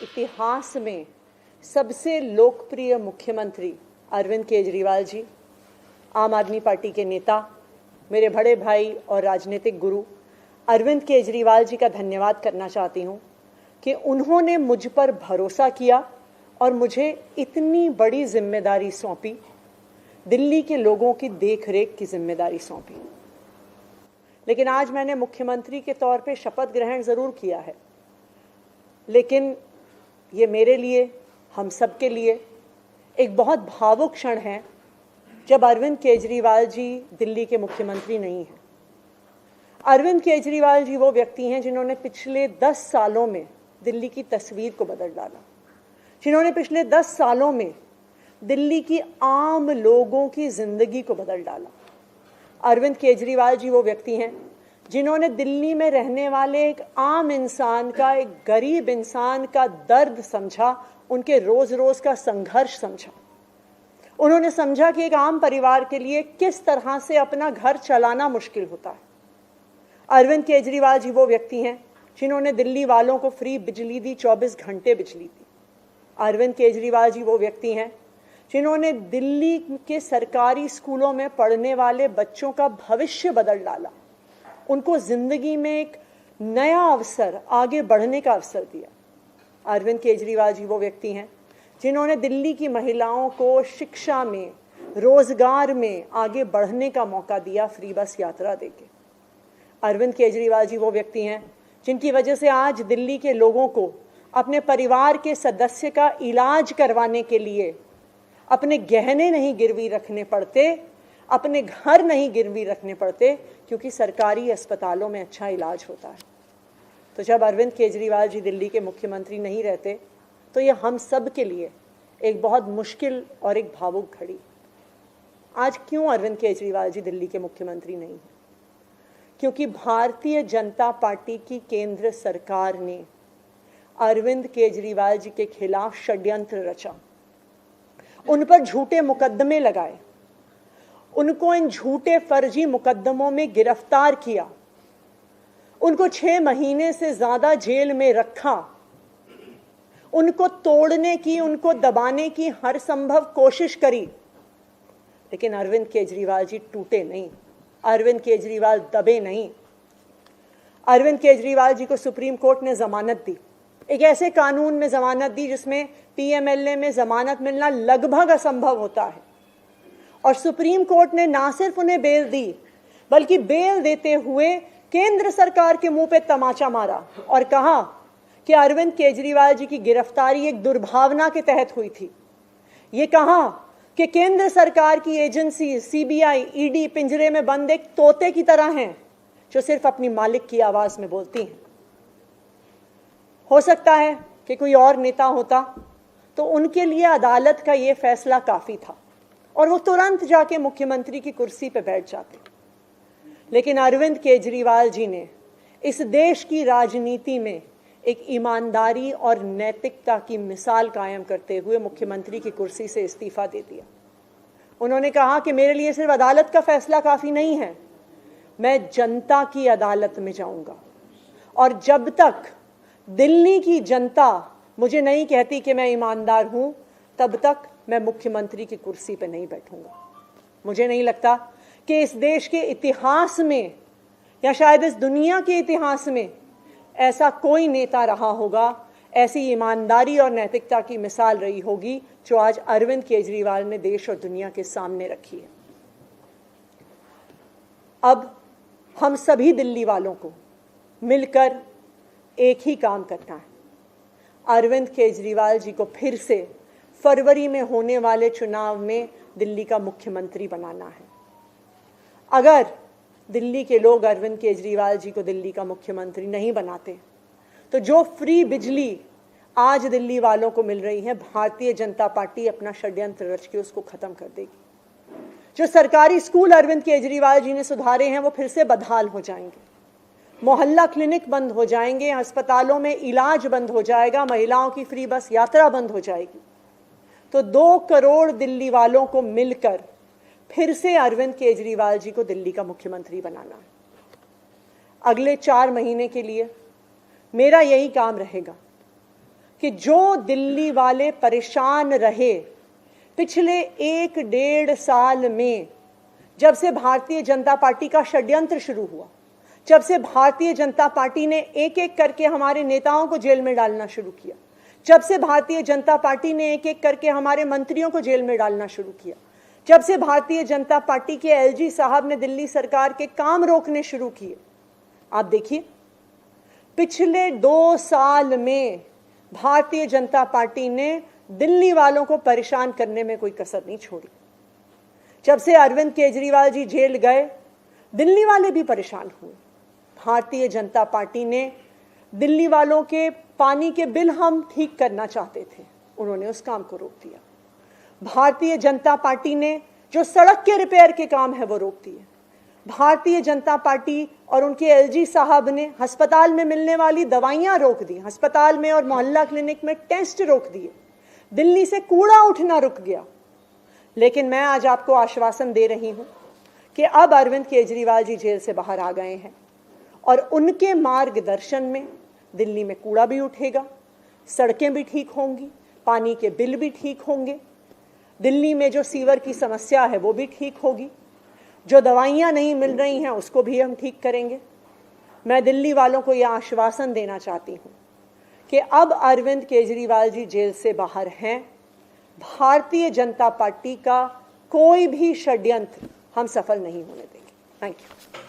इतिहास में सबसे लोकप्रिय मुख्यमंत्री अरविंद केजरीवाल जी, आम आदमी पार्टी के नेता, मेरे बड़े भाई और राजनीतिक गुरु अरविंद केजरीवाल जी का धन्यवाद करना चाहती हूँ कि उन्होंने मुझ पर भरोसा किया और मुझे इतनी बड़ी जिम्मेदारी सौंपी, दिल्ली के लोगों की देखरेख की जिम्मेदारी सौंपी। लेकिन आज मैंने मुख्यमंत्री के तौर पे शपथ ग्रहण ज़रूर किया है, लेकिन ये मेरे लिए, हम सब के लिए एक बहुत भावुक क्षण है जब अरविंद केजरीवाल जी दिल्ली के मुख्यमंत्री नहीं हैं। अरविंद केजरीवाल जी वो व्यक्ति हैं जिन्होंने पिछले 10 सालों में दिल्ली की तस्वीर को बदल डाला, जिन्होंने पिछले 10 सालों में दिल्ली की आम लोगों की जिंदगी को बदल डाला। अरविंद केजरीवाल जी वो व्यक्ति हैं जिन्होंने दिल्ली में रहने वाले एक आम इंसान का, एक गरीब इंसान का दर्द समझा, उनके रोज रोज का संघर्ष समझा। उन्होंने समझा कि एक आम परिवार के लिए किस तरह से अपना घर चलाना मुश्किल होता है। अरविंद केजरीवाल जी वो व्यक्ति हैं जिन्होंने दिल्ली वालों को फ्री बिजली दी, 24 घंटे बिजली दी। अरविंद केजरीवाल जी वो व्यक्ति हैं जिन्होंने दिल्ली के सरकारी स्कूलों में पढ़ने वाले बच्चों का भविष्य बदल डाला, उनको जिंदगी में एक नया अवसर, आगे बढ़ने का अवसर दिया। अरविंद केजरीवाल जी वो व्यक्ति हैं जिन्होंने दिल्ली की महिलाओं को शिक्षा में, रोजगार में आगे बढ़ने का मौका दिया, फ्री बस यात्रा देके। अरविंद केजरीवाल जी वो व्यक्ति हैं जिनकी वजह से आज दिल्ली के लोगों को अपने परिवार के सदस्य का इलाज करवाने के लिए अपने गहने नहीं गिरवी रखने पड़ते, अपने घर नहीं गिरवी रखने पड़ते, क्योंकि सरकारी अस्पतालों में अच्छा इलाज होता है। तो जब अरविंद केजरीवाल जी दिल्ली के मुख्यमंत्री नहीं रहते तो ये हम सब के लिए एक बहुत मुश्किल और एक भावुक घड़ी। आज क्यों अरविंद केजरीवाल जी दिल्ली के मुख्यमंत्री नहीं हैं? क्योंकि भारतीय जनता पार्टी की केंद्र सरकार ने अरविंद केजरीवाल जी के खिलाफ षड्यंत्र रचा, उन पर झूठे मुकदमे लगाए, उनको इन झूठे फर्जी मुकदमों में गिरफ्तार किया, उनको 6 महीने से ज्यादा जेल में रखा, उनको तोड़ने की, उनको दबाने की हर संभव कोशिश करी। लेकिन अरविंद केजरीवाल जी टूटे नहीं, अरविंद केजरीवाल दबे नहीं। अरविंद केजरीवाल जी को सुप्रीम कोर्ट ने जमानत दी, एक ऐसे कानून में जमानत दी जिसमें पीएमएलए में जमानत मिलना लगभग असंभव होता है, और सुप्रीम कोर्ट ने ना सिर्फ उन्हें बेल दी, बल्कि बेल देते हुए केंद्र सरकार के मुंह पे तमाचा मारा और कहा कि अरविंद केजरीवाल जी की गिरफ्तारी एक दुर्भावना के तहत हुई थी। ये कहा कि केंद्र सरकार की एजेंसी सीबीआई, ईडी पिंजरे में बंद एक तोते की तरह हैं जो सिर्फ अपनी मालिक की आवाज में बोलती हैं। हो सकता है कि कोई और नेता होता तो उनके लिए अदालत का ये फैसला काफी था और वो तुरंत जाके मुख्यमंत्री की कुर्सी पे बैठ जाते। लेकिन अरविंद केजरीवाल जी ने इस देश की राजनीति में एक ईमानदारी और नैतिकता की मिसाल कायम करते हुए मुख्यमंत्री की कुर्सी से इस्तीफा दे दिया। उन्होंने कहा कि मेरे लिए सिर्फ अदालत का फैसला काफी नहीं है, मैं जनता की अदालत में जाऊंगा, और जब तक दिल्ली की जनता मुझे नहीं कहती कि मैं ईमानदार हूं, तब तक मैं मुख्यमंत्री की कुर्सी पर नहीं बैठूंगा। मुझे नहीं लगता कि इस देश के इतिहास में या शायद इस दुनिया के इतिहास में ऐसा कोई नेता रहा होगा, ऐसी ईमानदारी और नैतिकता की मिसाल रही होगी जो आज अरविंद केजरीवाल ने देश और दुनिया के सामने रखी है। अब हम सभी दिल्ली वालों को मिलकर एक ही काम करना है, अरविंद केजरीवाल जी को फिर से फरवरी में होने वाले चुनाव में दिल्ली का मुख्यमंत्री बनाना है। अगर दिल्ली के लोग अरविंद केजरीवाल जी को दिल्ली का मुख्यमंत्री नहीं बनाते तो जो फ्री बिजली आज दिल्ली वालों को मिल रही है, भारतीय जनता पार्टी अपना षड्यंत्र रच के उसको खत्म कर देगी। जो सरकारी स्कूल अरविंद केजरीवाल जी ने सुधारे हैं वो फिर से बदहाल हो जाएंगे, मोहल्ला क्लिनिक बंद हो जाएंगे, अस्पतालों में इलाज बंद हो जाएगा, महिलाओं की फ्री बस यात्रा बंद हो जाएगी। तो 2 करोड़ दिल्ली वालों को मिलकर फिर से अरविंद केजरीवाल जी को दिल्ली का मुख्यमंत्री बनाना है। अगले 4 महीने के लिए मेरा यही काम रहेगा कि जो दिल्ली वाले परेशान रहे पिछले 1-1.5 साल में, जब से भारतीय जनता पार्टी का षड्यंत्र शुरू हुआ, जब से भारतीय जनता पार्टी ने एक एक करके हमारे नेताओं को जेल में डालना शुरू किया, जब से भारतीय जनता पार्टी ने एक एक करके हमारे मंत्रियों को जेल में डालना शुरू किया, जब से भारतीय जनता पार्टी के एलजी साहब ने दिल्ली सरकार के काम रोकने शुरू किए, आप देखिए पिछले 2 साल में भारतीय जनता पार्टी ने दिल्ली वालों को परेशान करने में कोई कसर नहीं छोड़ी। जब से अरविंद केजरीवाल जी जेल गए, दिल्ली वाले भी परेशान हुए। भारतीय जनता पार्टी ने दिल्ली वालों के पानी के बिल हम ठीक करना चाहते थे, उन्होंने उस काम को रोक दिया। भारतीय जनता पार्टी ने जो सड़क के रिपेयर के काम है वो रोक दिए। भारतीय जनता पार्टी और उनके एलजी साहब ने अस्पताल में मिलने वाली दवाइयां रोक दी, अस्पताल में और मोहल्ला क्लिनिक में टेस्ट रोक दिए, दिल्ली से कूड़ा उठना रुक गया। लेकिन मैं आज आपको आश्वासन दे रही हूं कि अब अरविंद केजरीवाल जी जेल से बाहर आ गए हैं और उनके मार्गदर्शन में दिल्ली में कूड़ा भी उठेगा, सड़कें भी ठीक होंगी, पानी के बिल भी ठीक होंगे, दिल्ली में जो सीवर की समस्या है वो भी ठीक होगी, जो दवाइयां नहीं मिल रही हैं उसको भी हम ठीक करेंगे। मैं दिल्ली वालों को यह आश्वासन देना चाहती हूं कि अब अरविंद केजरीवाल जी जेल से बाहर हैं, भारतीय जनता पार्टी का कोई भी षड्यंत्र हम सफल नहीं होने देंगे। Thank you.